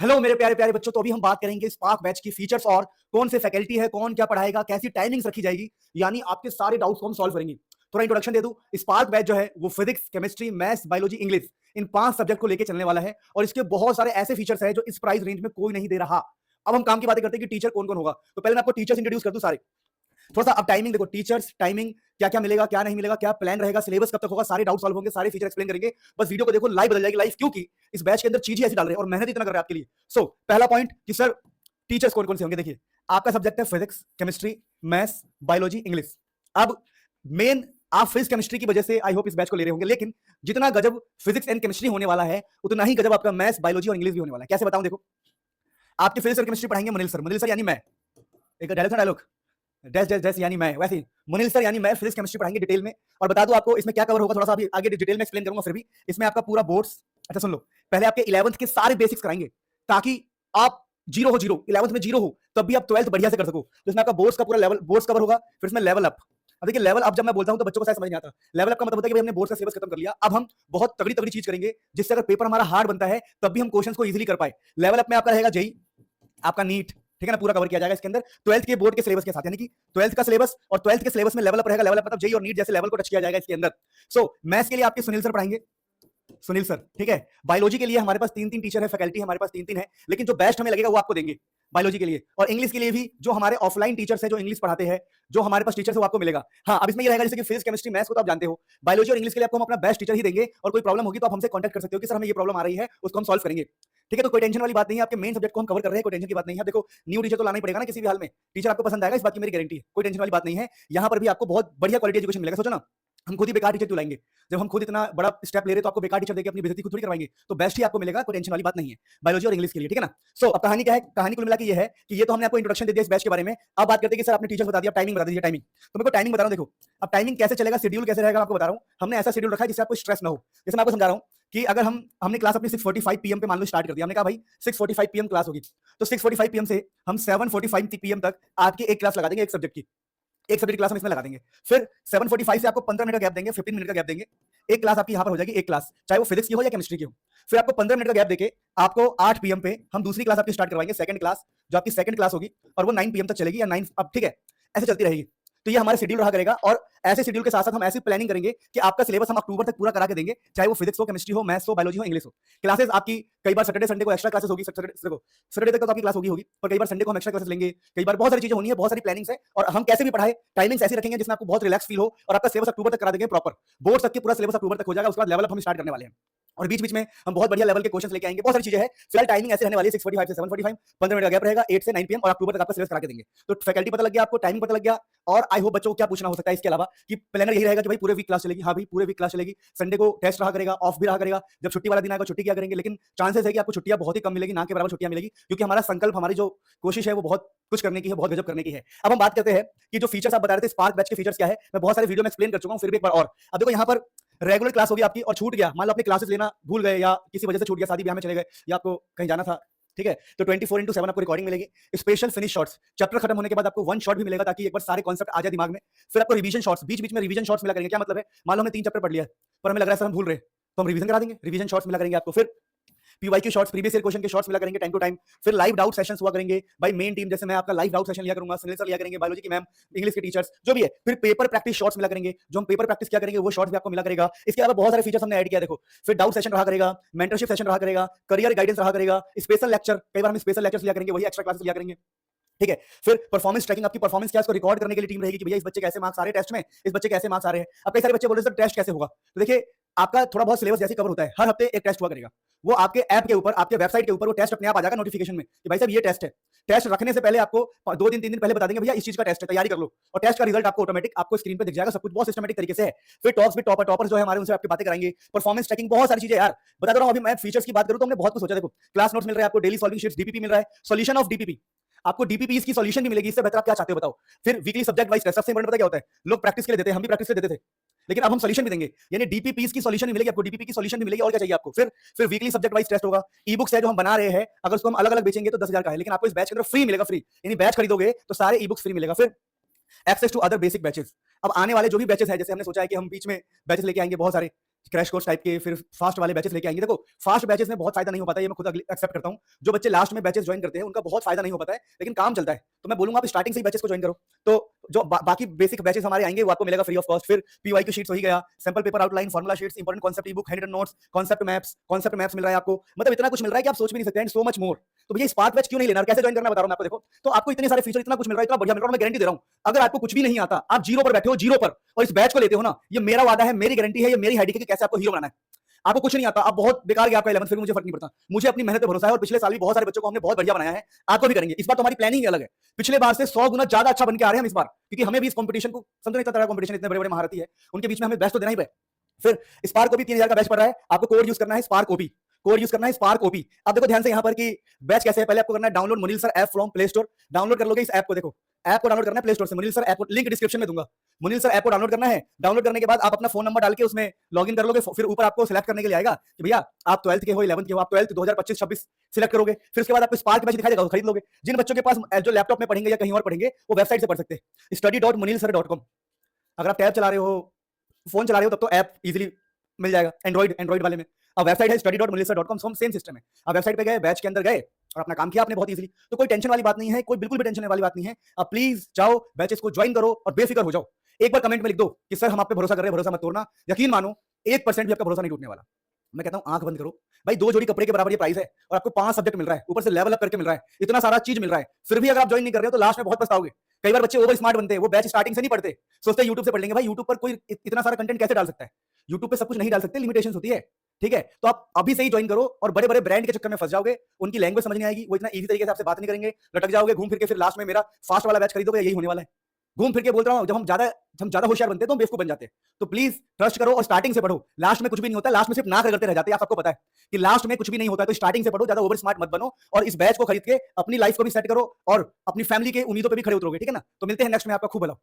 Hello मेरे प्यारे प्यारे बच्चों, तो अभी हम बात करेंगे स्पार्क बैच की फीचर्स और कौन से फैकल्टी है, कौन क्या पढ़ाएगा, कैसी टाइमिंग्स रखी जाएगी। यानी आपके सारे डाउट्स को हम सॉल्व करेंगे। थोड़ा इंट्रोडक्शन दे दूं। स्पार्क बैच जो है वो physics, chemistry, maths, biology, English in 5 subject को लेकर चलने वाला है और इसके बहुत सारे ऐसे फीचर्स हैं जो इस प्राइस रेंज में कोई नहीं दे रहा। अब हम काम की बातें करते हैं कि टीचर कौन कौन होगा। तो पहले मैं आपको टीचर्स इंट्रोड्यूस कर दूं सारे। थोड़ा सा अब टाइमिंग देखो, टीचर्स टाइमिंग क्या क्या मिलेगा, क्या नहीं मिलेगा, क्या प्लान रहेगा, सिलेबस कब तक होगा, सारे डाउट सॉल्व होंगे, सारे फीचर एक्सप्लेन करेंगे। बस वीडियो को देखो, लाइव बदल जाएगी लाइव, क्योंकि इस बैच के अंदर चीजें ऐसी डाल रहे हैं और मेहनत इतना कर रहे हैं आपके लिए। सो पहला पॉइंट कि सर टीचर्स कौन कौन से होंगे। देखिए, आपका सब्जेक्ट है physics, chemistry, maths, biology, English. अब मेन आप फिजिक्स केमिस्ट्री की वजह से आई होप इस बैच को ले रहे होंगे, लेकिन जितना गजब फिजिक्स एंड केमिस्ट्री होने वाला है उतना ही गजब आपका मैथ्स, बायोलॉजी और इंग्लिश भी होने वाला है। कैसे बताऊं, देखो आपके फिजिक्स और केमिस्ट्री पढ़ाएंगे मनिल सर यानी मैं। एक डायलॉग डैश डैश डैश यानी मैं, वैसे ही मुनील सर यानी मैं फिजिक्स केमिस्ट्री पढ़ाएंगे डिटेल में। और बता दूं आपको इसमें क्या कवर होगा, थोड़ा सा अभी आगे डिटेल में एक्सप्लेन करूंगा। फिर भी इसमें आपका पूरा बोर्ड्स, अच्छा सुन लो, पहले आपके 11th के सारे बेसिक्स कराएंगे ताकि आप जीरो हो, जीरो 11th में जीरो हो तब भी आप 12th बढ़िया से कर सको। तो इसमें आपका बोर्ड्स का पूरा लेवल बोर्ड्स कवर होगा। फिर इसमें लेवल अप। अब देखिए, लेवल अप जब मैं बोलता हूं तो बच्चों को शायद समझ नहीं आता। लेवल अप का मतलब होता है कि हमने बोर्ड्स का सिलेबस खत्म कर लिया, अब हम बहुत तगड़ी तगड़ी चीज करेंगे जिससे अगर पेपर हमारा हार्ड बनता है तब भी हम क्वेश्चंस को इजीली कर पाए। लेवल अप में आपका रहेगा जेई, आपका नीट, ठीक है ना, पूरा कवर किया जाएगा इसके अंदर 12th के बोर्ड के सिलेबस के साथ। यानी कि 12th का सिलेबस और 12th के सिलेबस में लेवल अप रहेगा। लेवल अप मतलब जेई और नीट जैसे लेवल को टच किया जाएगा इसके अंदर। सो मैथ्स के लिए आपके सुनील सर पढ़ाएंगे, सुनील सर, ठीक है। बायोलॉजी के लिए हमारे पास 3-3 टीचर है, फैकल्टी हमारे पास 3-3 है, लेकिन जो बेस्ट हमें लगेगा वो आपको देंगे बायोलॉजी के लिए। और इंग्लिश के लिए भी जो हमारे ऑफलाइन टीचर्स है जो इंग्लिश पढ़ाते हैं, जो हमारे पास टीचर्स है वो आपको मिलेगा। हाँ, अब इसमें ये रहेगा जैसे कि फिजिक्स, केमिस्ट्री, मैथ्स को तो आप जानते हो, बायोलॉजी और इंग्लिश के लिए आपको हम अपना बेस्ट टीचर ही देंगे। और कोई प्रॉब्लम होगी तो आप हमसे कॉन्टैक्ट कर सकते हो कि सर हमें ये प्रॉब्लम आ रही है, उसको हम सॉल्व करेंगे, ठीक है। तो कोई टेंशन वाली बात नहीं है, आपके मेन सब्जेक्ट को हम कवर कर रहे हैं, कोई टेंशन की बात नहीं है। देखो, न्यू टीचर तो लाना ही पड़ेगा ना किसी भी हाल में। टीचर आपको पसंद आएगा, इस बात की मेरी गारंटी है, कोई टेंशन वाली बात नहीं है। यहाँ पर भी आपको बहुत बढ़िया क्वालिटी एजुकेशन मिलेगा। सोचो ना, हम खुद ही बेकार टीचर क्यों लाएंगे जब हम खुद इतना बड़ा स्टेप ले रहे हैं, तो आपको बेकार टीचर देके अपनी बेइज्जती खुद थोड़ी करवाएंगे। तो बेस्ट ही आपको मिलेगा, कोई टेंशन वाली बात नहीं है बायोलॉजी और इंग्लिश के लिए, ठीक है ना। सो अब कहानी क्या है, कहानी कुल मिला के ये है कि ये तो हमने आपको इंट्रोडक्शन दे दिया इस बैच के बारे में। अब बात करते हैं कि सर आपने टीचर्स बता दिया, टाइमिंग बता दीजिए। टाइमिंग तो मेरे को टाइमिंग बता रहा हूं, देखो अब टाइमिंग कैसे चलेगा, शेड्यूल कैसे रहेगा आपको बता रहा हूं। हमने ऐसा शेड्यूल रखा है जिससे आपको स्ट्रेस ना हो। जैसे मैं आपको समझा रहा हूं कि अगर हमने क्लास अपनी 6:45 पीएम पे मान लो स्टार्ट कर दिया, हमने कहा भाई 6:45 पीएम क्लास होगी, तो 6:45 पीएम से हम 7:45 पीएम तक आपकी एक क्लास लगा देंगे, एक सब्जेक्ट की एक सब्जेक्ट क्लास हम इसमें लगा देंगे। फिर 7:45 से आपको 15 मिनट का गैप देंगे, 15 मिनट का गैप देंगे। एक क्लास आपकी यहां पर हो जाएगी, एक क्लास चाहे वो फिजिक्स की हो या केमिस्ट्री की हो। फिर आपको 15 मिनट का गैप देके आपको 8 पीएम पे हम दूसरी क्लास आपकी स्टार्ट करवाएंगे, सेकंड क्लास, जो आपकी सेकंड क्लास होगी, और वो 9 पीएम तक चलेगी या 9, अब ठीक है, ऐसे चलती रहेगी। तो ये हमारा शेड्यूल रहा करेगा। और ऐसे शेड्यूल के साथ साथ हम ऐसी प्लानिंग करेंगे कि आपका सिलेबस हम अक्टूबर तक पूरा करा के देंगे, चाहे वो फिजिक्स हो, केमिस्ट्री हो, मैथ्स हो, बायोलॉजी हो, इंग्लिश हो। क्लासेस आपकी कई बार सैटरडे संडे को एक्स्ट्रा क्लासेस होगी, सैटरडे तक तो आपकी क्लास होगी, और कई बार संडे को हम एक्स्ट्रा क्लासेस लेंगे। कई बार बहुत सारी चीजें होनी है, बहुत सारी प्लानिंग्स है, और हम कैसे भी पढ़ाए टाइमिंग्स ऐसी रखेंगे जिसमें आपको बहुत रिलैक्स फील हो, और आपका सिलेबस अक्टूबर तक करा देंगे प्रॉपर। बोर्ड तक की पूरा सिलेबस अक्टूबर तक हो जाएगा, उसके बाद लेवल अप हम स्टार्ट करने वाले हैं। और बीच बीच में हम बहुत बढ़िया लेवल के क्वेश्चंस लेके आएंगे, बहुत सारी चीजें हैं। फिलहाल टाइमिंग ऐसे रहने वाली है 6:45 से 7:45, 15 मिनट का गैप रहेगा, 8 से 9 पीएम, और अक्टूबर तक आपका सिलेबस करा के देंगे। तो फैकल्टी पता लग गया आपको, टाइमिंग पता लग गया। और आई होप बच्चों को क्या पूछना हो सकता है इसके अलावा, कि प्लानर यही रहेगा कि भाई पूरे वीक क्लास चलेगी। हाँ भाई, पूरे वीक क्लास चलेगी, संडे को टेस्ट रहा करेगा, ऑफ भी रहा करेगा, जब छुट्टी वाला दिन आएगा छुट्टी किया करेंगे। लेकिन चांसेस है कि आपको छुट्टियां बहुत ही कम मिलेगी, ना के बराबर छुट्टियां मिलेगी, क्योंकि हमारा संकल्प, हमारी जो कोशिश है वो बहुत कुछ करने की है, बहुत गजब करने की है। अब हम बात करते हैं कि जो फीचर्स आप बता रहे थे स्पार्क बैच के फीचर्स क्या है। मैं बहुत सारे वीडियो में एक्सप्लेन कर चुका हूं, फिर भी एक बार और। अब देखो, यहाँ पर रेगुलर क्लास होगी आपकी और छूट गया, मान लो अपनी क्लासेस लेना भूल गए या किसी वजह से छूट गया, शादी ब्याह में चले गए या आपको कहीं जाना था, ठीक है, तो 24/7 आपको रिकॉर्डिंग मिलेगी। स्पेशल फिनिश शॉट्स, चैप्टर खत्म होने के बाद आपको 1 शॉट भी मिलेगा, ताकि एक बार सारे कॉन्सेप्ट आ जाए दिमाग में। फिर आपको रिवीजन शॉट्स, बीच बीच में रिवीजन शॉट्स मिला करेंगे। क्या मतलब है, मान लो हमने 3 चैप्टर पढ़ लिया पर हमें लग रहा है सर हम भूल रहे हैं, तो हम रिवीजन करा देंगे, रिवीजन शॉट्स मिला करेंगे आपको। फिर PYQ shorts, previous year question के शॉर्ट्स मिला करेंगे टाइम टू टाइम। फिर लाइव डाउट सेशंस हुआ करेंगे भाई, मेन टीम जैसे मैं आपका लाइव डाउट सेशन लिया करूंगा, सुनील सर लिया करेंगे, बायोलॉजी की मैम, इंग्लिश के टीचर्स, जो भी है। फिर पेपर प्रैक्टिस शॉर्ट्स मिला करेंगे, जो हम पेपर प्रैक्टिस किया करेंगे वो शॉर्ट्स भी आपको मिला करेगा। इसके अलावा बहुत सारे फीचर्स हमने ऐड किया, देखो। फिर डाउट सेशन रहा करेगा, मेंटरशिप सेशन रहा करेगा, करियर गाइडेंस रहा करेगा, स्पेशल लेक्चर, कई बार हम स्पेशल लेक्चर्स लिया करेंगे, वही एक्स्ट्रा क्लासेस लिया करेंगे, ठीक है। फिर परफॉर्मेंस ट्रैकिंग, आपकी परफॉर्मेंस क्या है इसको रिकॉर्ड करने के लिए टीम रहेगी कि भैया इस बच्चे कैसे मार्क्स आ रहे हैं टेस्ट में, इस बच्चे कैसे मार्क्स आ रहे हैं। अब कई सारे बच्चे बोल रहे हैं सर टेस्ट कैसे होगा, तो देखिए आपका थोड़ा बहुत सिलेबस जैसे कवर होता है, हर हफ्ते एक टेस्ट हुआ करेगा। वो आपके ऐप के ऊपर, आपके वेबसाइट के ऊपर वो टेस्ट अपने आप आ जाएगा नोटिफिकेशन में कि भाई साहब ये टेस्ट है। टेस्ट रखने से पहले आपको 2 दिन 3 दिन पहले बता देंगे भैया इस चीज का टेस्ट है, तैयारी कर लो, और टेस्ट का रिजल्ट आपको ऑटोमेटिक आपको स्क्रीन पे दिख जाएगा। सब कुछ बहुत सिस्टमैटिक तरीके से है। फिर टॉप्स विद टॉपर्स जो है हमारे, उनसे आपकी बातें कराएंगे, परफॉर्मेंस चेकिंग, बहुत सारी चीजें यार बता रहा हूं। अभी मैं फीचर्स की बात करूं तो हमने बहुत कुछ सोचा। देखो, क्लास नोट्स मिल रहा है आपको, डेली सॉल्विंग शीट्स, डीपीपी मिल रहा है, सॉल्यूशन ऑफ डीपीपी, आपको डीपीपी की सॉल्यूशन भी मिलेगी। इससे बेहतर आप क्या चाहते हो बताओ। फिर वीकली सब्जेक्ट वाइज टेस्ट, सबसे इंपॉर्टेंट पता क्या होता है, लोग प्रैक्टिस के लिए देते हैं, हम भी प्रैक्टिस के लिए देते थे, लेकिन अब हम सॉल्यूशन भी देंगे, यानी डीपीपीस की सॉल्यूशन भी मिलेगी आपको, डीपीपी की सॉल्यूशन भी मिलेगी, और क्या चाहिए आपको। फिर वीकली सब्जेक्ट वाइज टेस्ट होगा। ई बुक्स है जो हम बना रहे हैं, अगर उसको हम अलग अलग बेचेंगे तो 10,000 का है, लेकिन आपको इस बैच के अंदर फ्री मिलेगा, फ्री, यानी बैच खरीदोगे तो सारे ई बुक्स फ्री मिलेगा। फिर access to other basic batches, अब आने वाले जो भी बैचेस हैं, जैसे हमने सोचा है कि हम बीच में बैचेस लेके आएंगे बहुत सारे, क्रैश कोर्स टाइप के, फिर फास्ट वाले बैचेस लेके आएंगे। देखो फास्ट बैचेस में बहुत फायदा नहीं हो पाता है, ये मैं खुद एक्सेप्ट करता हूँ। जो बच्चे लास्ट में बैचेस ज्वाइन करते हैं उनका बहुत फायदा नहीं हो पाता है, लेकिन काम चलता है। तो मैं बोलूंगा आप स्टार्टिंग से ही बैचेस को ज्वाइन करो। तो जो बाकी बेसिक बैचेस हमारे आएंगे वो आपको मिलेगा फ्री ऑफ कॉस्ट। फिर पीवाई की शीट्स हो ही गया, sample paper outline, formula sheets, important concept e book, handwritten notes, concept maps मिल रहा है आपको। मतलब इतना कुछ मिल रहा है कि आप सोच भी नहीं सकते, एंड सो मच मोर। तो भैया स्पार्क बैच क्यों नहीं लेना और कैसे ज्वाइन करना बता रहा हूं मैं आपको। देखो तो आपको इतने सारे फीचर, इतना कुछ मिल रहा है, इतना बढ़िया मिल रहा है, मैं गारंटी दे रहा हूं। अगर आपको कुछ भी नहीं आता, आप जीरो पर बैठे हो, जीरो पर, और इस बैच को लेते हो ना, ये मेरा वादा है, मेरी गारंटी है, ये मेरी हेडिक है कि कैसे आपको हीरो बनाना है। आपको कुछ नहीं आता, आप बहुत बेकार गया आपका 11th, फिर मुझे फर्क नहीं पड़ता। मुझे अपनी मेहनत पे भरोसा है और पिछले साल भी बहुत सारे बच्चों को हमने बहुत बढ़िया बनाया है। आपको भी करेंगे। इस बार तो हमारी प्लानिंग अलग है, पिछले बार से 100 गुना ज्यादा अच्छा बन के आ रहे हैं हम इस बार, क्योंकि हमें भी इस कंपटीशन को समझो, इतना तरह कंपटीशन, इतने बड़े बड़े महारथी है, उनके बीच में हमें बेस्ट तो देना ही पड़े। फिर स्पार्क ओपी 3000 का बैच पड़ रहा है, आपको कोड यूज करना है स्पार्क ओपी, कोड यूज करना है स्पार्क ओपी। अब देखो ध्यान से यहाँ पर कि बैच कैसे है। पहले आपको करना है download Munil sir app from play store. Download कर लोगे इस ऐप को, देखो ऐप को डाउनलोड करना है प्ले स्टोर से, मुनील सर ऐप को लिंक डिस्क्रिप्शन में दूंगा। मुनील सर ऐप को डाउनलोड करना है। डाउनलोड करने के बाद आप अपना फोन नंबर डाल के उसमें लॉगिन कर लोगे। फिर ऊपर आपको सिलेक्ट करने के लिए आएगा कि भैया आप 12th के हो, 11th के हो, आप 12th 2025-26 सिलेक्ट करोगे। फिर उसके बाद आपको स्पार्क बैच दिखाई देगा, खरीद लोगे। जिन बच्चों के पास जो लैपटॉप में पढ़ेंगे या कहीं और पढ़ेंगे, वो वेबसाइट से पढ़ सकते हैं, study.munilsir.com। अगर आप टैब चला रहे हो, फोन चला रहे हो, तब तो ऐप इजीली मिल जाएगा, एंड्रॉइड वाले में। अब वेबसाइट है study.munilsir.com, सेम सिस्टम है। अब वेबसाइट पे गए, बैच के अंदर गए और अपना काम किया आपने बहुत इजीली। तो कोई टेंशन वाली बात नहीं है, कोई बिल्कुल भी टेंशन वाली बात नहीं है। अब प्लीज जाओ, बैचेस को ज्वाइन करो और बेफिक्र हो जाओ। एक बार कमेंट में लिख दो कि सर हम आप पे भरोसा कर रहे हैं, भरोसा मत तोड़ना। यकीन मानो 1% भी आपका भरोसा नहीं टूटने वाला। मैं कहता हूं आंख बंद करो भाई, 2 जोड़ी कपड़े के बराबर ये प्राइस है और आपको 5 सब्जेक्ट मिल रहा है, ऊपर से लेवल अप करके मिल रहा है, इतना सारा चीज मिल रहा है। फिर भी अगर आप ज्वाइन नहीं कर रहे हो तो लास्ट में बहुत पछताओगे। कई बार बच्चे ओवर स्मार्ट बनते हैं, वो बैच स्टार्टिंग से नहीं पढ़ते, सोचते हैं यूट्यूब से पढ़ लेंगे। भाई यूट्यूब पर कोई इतना सारा कंटेंट कैसे डाल सकता है? यूट्यूब पे सब कुछ नहीं डाल सकते, लिमिटेशंस होती है। ठीक है, तो आप अभी से ही ज्वाइन करो और बड़े बड़े ब्रांड के चक्कर में फंस जाओगे, उनकी लैंग्वेज समझ नहीं आएगी, वो इतना इजी तरीके से आपसे बात नहीं करेंगे, लटक जाओगे घूम फिर के। फिर लास्ट में मेरा फास्ट वाला बैच खरीदोगे, यही होने वाला है। घूम फिर के बोल रहा हूं, जब हम ज्यादा होशियार बनते हैं तो हम बेवकूफ बन जाते हैं। तो प्लीज ट्रस्ट करो और स्टार्टिंग से पढ़ो। लास्ट में कुछ भी नहीं होता, लास्ट में सिर्फ नाक रगड़ते रह जाते हैं। आप सबको पता है कि लास्ट में कुछ भी नहीं होता है। तो स्टार्टिंग से पढ़ो, ज्यादा ओवर स्मार्ट मत बनो और इस बैच को खरीद के अपनी लाइफ को भी सेट करो और अपनी फैमिली के उम्मीदों पे भी खड़े उतरोगे। ठीक है ना? तो मिलते हैं नेक्स्ट में, आपका खूब भला हो।